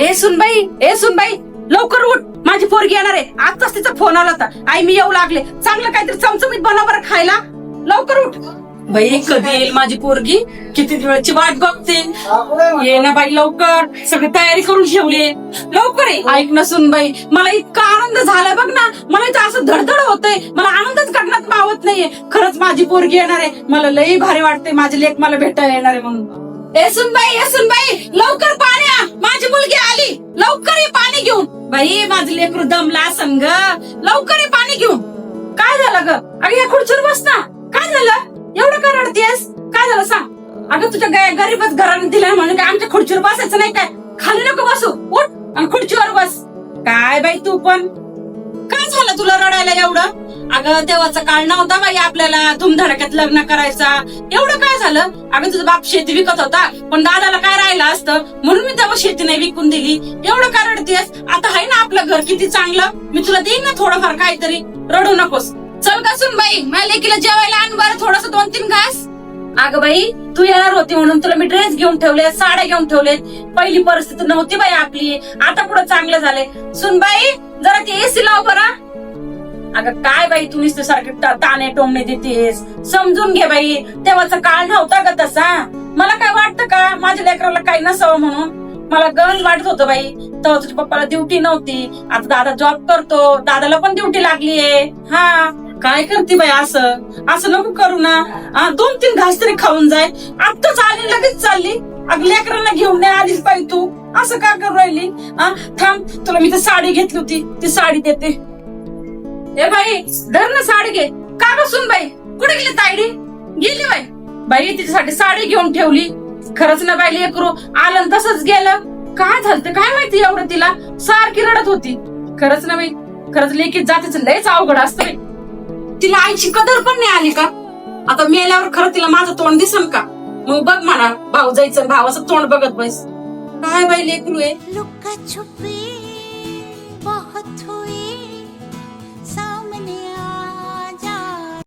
ए सुनबाई लवकर उठ, माझी पोरगी येणार आहे. आताच तिचा फोन आला होता, आई मी येऊ लागले, चांगलं काहीतरी चमचमीत बनव बरं खायला, लवकर उठ. बाई कधी येईल माझी पोरगी, किती दिवसाची वाट बघते. ये ना बाई लवकर, सगळी तयारी करून ठेवली, लवकर ये. ऐक ना सुनबाई, मला इतका आनंद झाला बघ ना, मला इथं असं धडधड होतंय, मला आनंदच गगनात मावत नाहीये. खरंच माझी पोरगी येणार आहे, मला लई भारी वाटते, माझी लेक मला भेटायला येणार आहे म्हणून. ए सुनबाई लवकर पाणी आ, माझी मुलगी आली, लवकर ये पाणी घेऊन. बाई माझं लेकरू दमला संग, लवकर ये पाणी घेऊन. काय झालं ग? अगं या खुर्चीवर बस ना. काय झालं एवढं का रडतेस? काय झालं सांग. अगं तुझ्या गरीबच घराने दिलं म्हणून काय आमच्या खुर्चीवर बसायचं नाही काय? खाली नको बसू, उठ आणि खुर्चीवर बस. काय बाई तू पण, काय झालं तुला रडायला एवढं? अगं तेव्हाचा काळ नव्हता बाई आपल्याला धुमधडाक्यात लग्न करायचा. एवढं काय झालं? अगं तुझा बाप शेती विकत होता, पण दादाला काय राहिलं असतं म्हणून मी तेव्हा शेती नाही विकून दिली. एवढं काय रडतेस? आता आहे ना आपलं घर किती चांगलं, मी तुला देईन ना थोडंफार काहीतरी, रडू नकोस. चल का बाई, माझ्या लेकीला जेवायला आण बरं थोडस 2-3 घास. अगं बाई तू येणार होती म्हणून तुला मी ड्रेस घेऊन ठेवले, साड्या घेऊन ठेवले. पहिली परिस्थिती नव्हती बाई आपली, आता पुढे चांगलं झालंय. सुनबाई जरा ती एसी लाव बरं. अगं काय बाई तू नुसतं सारखी ताणे टोमणे देतेस, समजून घे बाई, तेव्हाचा काळ नव्हता का तसा. मला काय वाटतं का माझ्या लेकराला काही नसावं म्हणून? मला गंज वाटत होतं बाई, तेव्हा तुझ्या पप्पाला ड्युटी नव्हती, आता दादा जॉब करतो, दादाला पण ड्युटी लागलीये. हा काय करते बाई, असं नको करू ना. 2-3 घास तरी खाऊन जाय. आत्ताच आली लगेच चालली. अगं लेकरांना घेऊन नाही आलीच बाई तू, असं का करू राहिली? थांब, तुला मी तर साडी घेतली होती, ती साडी देते. ए बाई धर ना साडी घे. का बसून बाई, कुठे गेली तायडी? गेली बाई. बाई तिच्यासाठी साडी घेऊन ठेवली. खरंच ना बाई, लेकरू आलं तसंच गेलं. काय झालं काय माहिती एवढं, तिला सारखी रडत होती. खरंच ना बाई, खरंच लेकीत जातीचं लयच अवघड असतं बाई. तिला आईची कदर पण नाही आली का? आता मेल्यावर खरं तिला माझं तोंड दिसन का? मग बघ म्हणा भाऊ जायचं, भावाचं तोंड बघत बस. काय बाई लेकरू आहे.